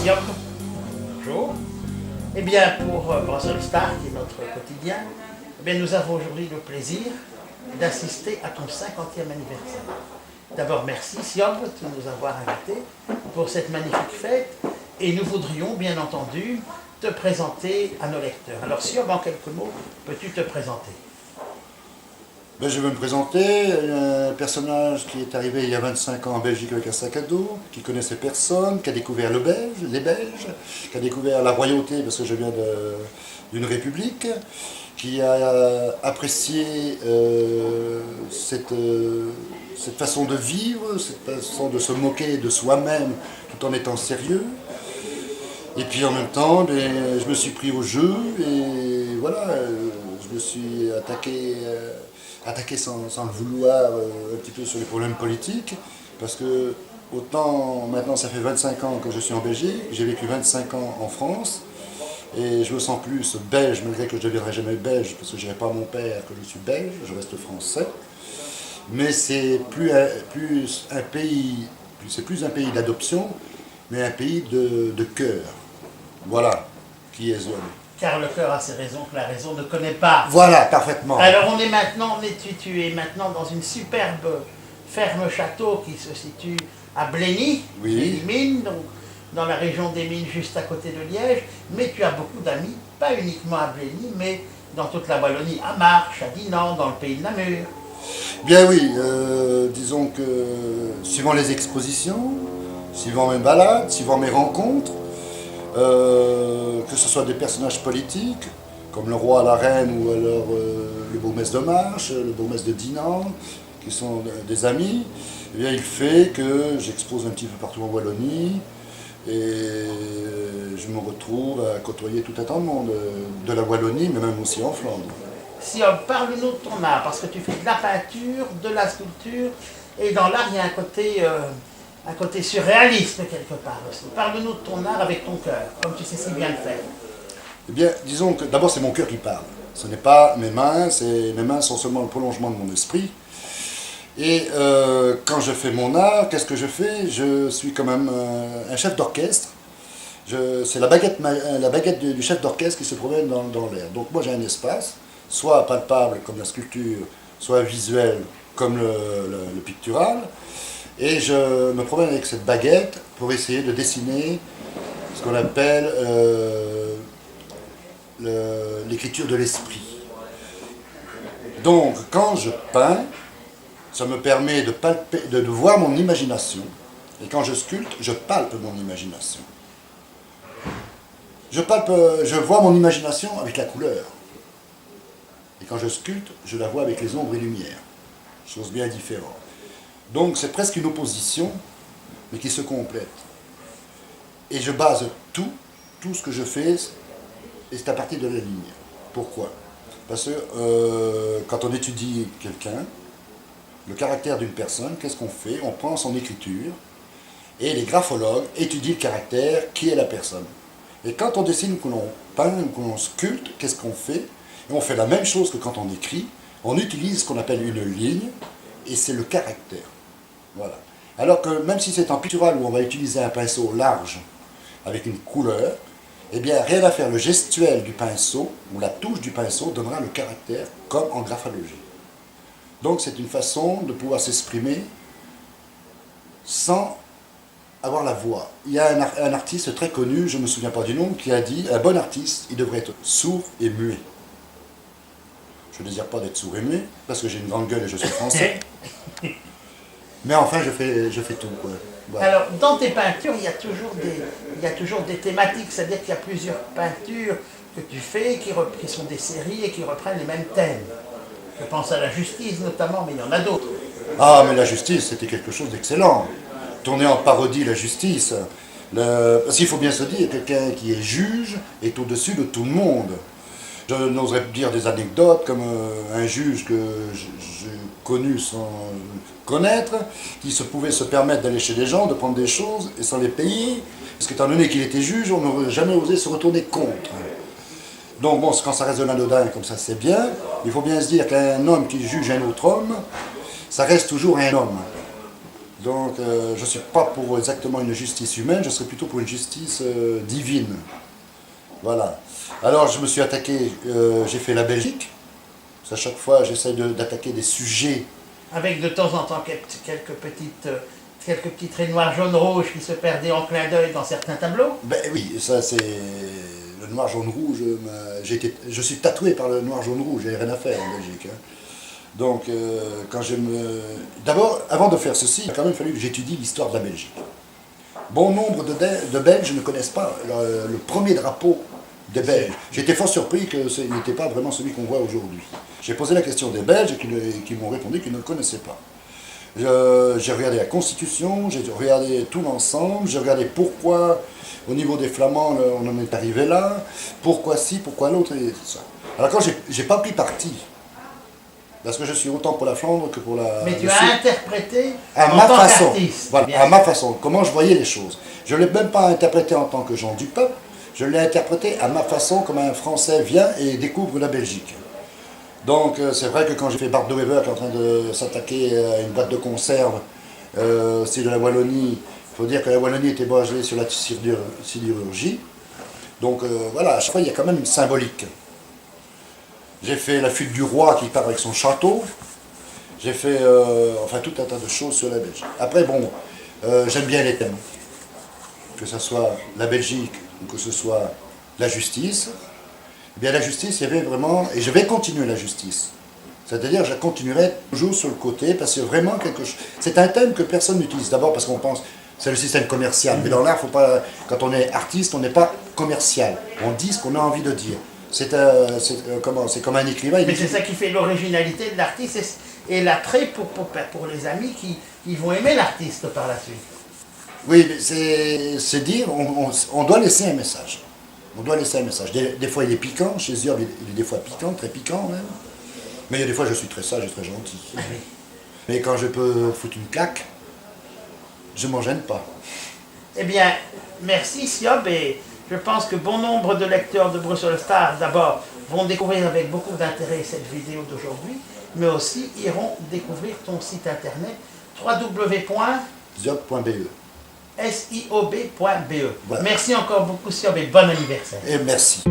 Siom. Bonjour. Eh bien, pour Brussels Star, qui est notre quotidien, eh bien, nous avons aujourd'hui le plaisir d'assister à ton 50e anniversaire. D'abord, merci Siom de nous avoir invités pour cette magnifique fête et nous voudrions bien entendu te présenter à nos lecteurs. Alors Siom, en quelques mots, peux-tu te présenter? Ben, je vais me présenter, un personnage qui est arrivé il y a 25 ans en Belgique avec un sac à dos, qui connaissait personne, qui a découvert les Belges, qui a découvert la royauté parce que je viens d'une république, qui a apprécié cette façon de vivre, cette façon de se moquer de soi-même tout en étant sérieux. Et puis en même temps, ben, je me suis pris au jeu et voilà, je me suis attaqué sans le vouloir un petit peu sur les problèmes politiques, parce que autant maintenant ça fait 25 ans que je suis en Belgique, j'ai vécu 25 ans en France, et je me sens plus belge, malgré que je ne deviendrai jamais belge, parce que je dirai pas à mon père que je suis belge, je reste français, mais c'est plus un pays d'adoption, mais un pays de cœur. Voilà qui est Zoé. Car le cœur a ses raisons que la raison ne connaît pas. Voilà, parfaitement. Alors tu es maintenant dans une superbe ferme-château qui se situe à Blény, Oui. les mines, donc dans la région des mines juste à côté de Liège, mais tu as beaucoup d'amis, pas uniquement à Blény, mais dans toute la Wallonie, à Marche, à Dinan, dans le pays de Namur. Bien oui, disons que suivant les expositions, suivant mes balades, suivant mes rencontres, que ce soit des personnages politiques, comme le roi, la reine, ou alors le bourgmestre de Marche, le bourgmestre de Dinan, qui sont des amis, eh bien, il fait que j'expose un petit peu partout en Wallonie, et je me retrouve à côtoyer tout un tas de monde, de la Wallonie, mais même aussi en Flandre. Siom, parle-nous de ton art, parce que tu fais de la peinture, de la sculpture, et dans l'art, il y a un côté surréaliste quelque part aussi. Parle-nous de ton art avec ton cœur, comme tu sais si bien le faire. Eh bien, disons que d'abord c'est mon cœur qui parle. Ce n'est pas mes mains, mes mains sont seulement le prolongement de mon esprit. Et quand je fais mon art, qu'est-ce que je fais? Je suis quand même un chef d'orchestre. C'est la baguette du chef d'orchestre qui se promène dans l'air. Donc moi j'ai un espace, soit palpable comme la sculpture, soit visuel comme le pictural. Et je me promène avec cette baguette pour essayer de dessiner ce qu'on appelle l'écriture de l'esprit. Donc quand je peins, ça me permet de voir mon imagination. Et quand je sculpte, je palpe mon imagination. Je vois mon imagination avec la couleur. Et quand je sculpte, je la vois avec les ombres et lumières. Chose bien différente. Donc c'est presque une opposition, mais qui se complète. Et je base tout ce que je fais, et c'est à partir de la ligne. Pourquoi? Parce que quand on étudie quelqu'un, le caractère d'une personne, qu'est-ce qu'on fait? On prend son écriture, et les graphologues étudient le caractère, qui est la personne. Et quand on dessine, que l'on peint, que l'on sculpte, qu'est-ce qu'on fait? Et on fait la même chose que quand on écrit, on utilise ce qu'on appelle une ligne, et c'est le caractère. Voilà. Alors que même si c'est en pictural où on va utiliser un pinceau large avec une couleur, eh bien rien à faire, le gestuel du pinceau ou la touche du pinceau donnera le caractère comme en graphologie. Donc c'est une façon de pouvoir s'exprimer sans avoir la voix. Il y a un artiste très connu, je ne me souviens pas du nom, qui a dit: un bon artiste, il devrait être sourd et muet. Je ne désire pas d'être sourd et muet, parce que j'ai une grande gueule et je suis français. Mais enfin, je fais tout, quoi. Voilà. Alors, dans tes peintures, il y a toujours des thématiques, c'est-à-dire qu'il y a plusieurs peintures que tu fais qui sont des séries et qui reprennent les mêmes thèmes. Je pense à la justice notamment, mais il y en a d'autres. Ah, mais la justice, c'était quelque chose d'excellent. Tourner en parodie la justice. Parce qu'il faut bien se dire, quelqu'un qui est juge est au-dessus de tout le monde. Je n'oserais dire des anecdotes comme un juge que j'ai connu sans connaître, qui pouvait se permettre d'aller chez des gens, de prendre des choses et sans les payer, parce qu'étant donné qu'il était juge, on n'aurait jamais osé se retourner contre. Donc bon, quand ça reste de l'anodin comme ça, c'est bien. Il faut bien se dire qu'un homme qui juge un autre homme, ça reste toujours un homme. Donc je ne suis pas pour exactement une justice humaine, je serais plutôt pour une justice divine. Voilà. Alors je me suis attaqué, j'ai fait la Belgique. À chaque fois j'essaie d'attaquer des sujets. Avec de temps en temps quelques petits traits noirs, jaune, rouge qui se perdaient en clin d'œil dans certains tableaux. Ben oui, ça c'est le noir, jaune, rouge. Je suis tatoué par le noir, jaune, rouge, j'ai rien à faire en Belgique. Hein. Donc, d'abord, avant de faire ceci, il a quand même fallu que j'étudie l'histoire de la Belgique. Bon nombre de Belges ne connaissent pas le premier drapeau des Belges. J'étais fort surpris qu'il n'était pas vraiment celui qu'on voit aujourd'hui. J'ai posé la question des Belges qui m'ont répondu qu'ils ne le connaissaient pas. J'ai regardé la Constitution, j'ai regardé tout l'ensemble, j'ai regardé pourquoi, au niveau des Flamands, on en est arrivé là, pourquoi ci, pourquoi l'autre, et tout ça. Alors quand j'ai pas pris parti, parce que je suis autant pour la Flandre que pour la... Mais tu as interprété à en ma tant façon, qu'artiste. voilà, à ma façon, comment je voyais les choses. Je ne l'ai même pas interprété en tant que gens du peuple, je l'ai interprété à ma façon, comme un Français vient et découvre la Belgique. Donc c'est vrai que quand j'ai fait Bart de Wever qui est en train de s'attaquer à une boîte de conserve, c'est de la Wallonie, il faut dire que la Wallonie était basée sur la sidérurgie. Donc voilà, à chaque fois il y a quand même une symbolique. J'ai fait la fuite du roi qui part avec son château. J'ai fait enfin tout un tas de choses sur la Belgique. Après bon, j'aime bien les thèmes. Que ce soit la Belgique ou que ce soit la justice. Eh bien la justice, il y avait vraiment, et je vais continuer la justice. C'est-à-dire je continuerai toujours sur le côté parce que vraiment quelque chose. C'est un thème que personne n'utilise. D'abord parce qu'on pense c'est le système commercial. Mais dans l'art, faut pas. Quand on est artiste, on n'est pas commercial. On dit ce qu'on a envie de dire. C'est comme un écrivain. Mais c'est ça qui fait l'originalité de l'artiste et l'attrait pour les amis qui vont aimer l'artiste par la suite. Oui, mais c'est dire, on doit laisser un message. On doit laisser un message. Des fois il est piquant, chez Ziob il est des fois piquant, très piquant même. Mais il y a des fois je suis très sage et très gentil. Oui. Mais quand je peux foutre une claque, je m'en gêne pas. Eh bien, merci Siob, et je pense que bon nombre de lecteurs de Brussels Star, d'abord, vont découvrir avec beaucoup d'intérêt cette vidéo d'aujourd'hui, mais aussi iront découvrir ton site internet Ziob.be. www.siob.be. Voilà. Merci encore beaucoup Siob et bon anniversaire. Et merci.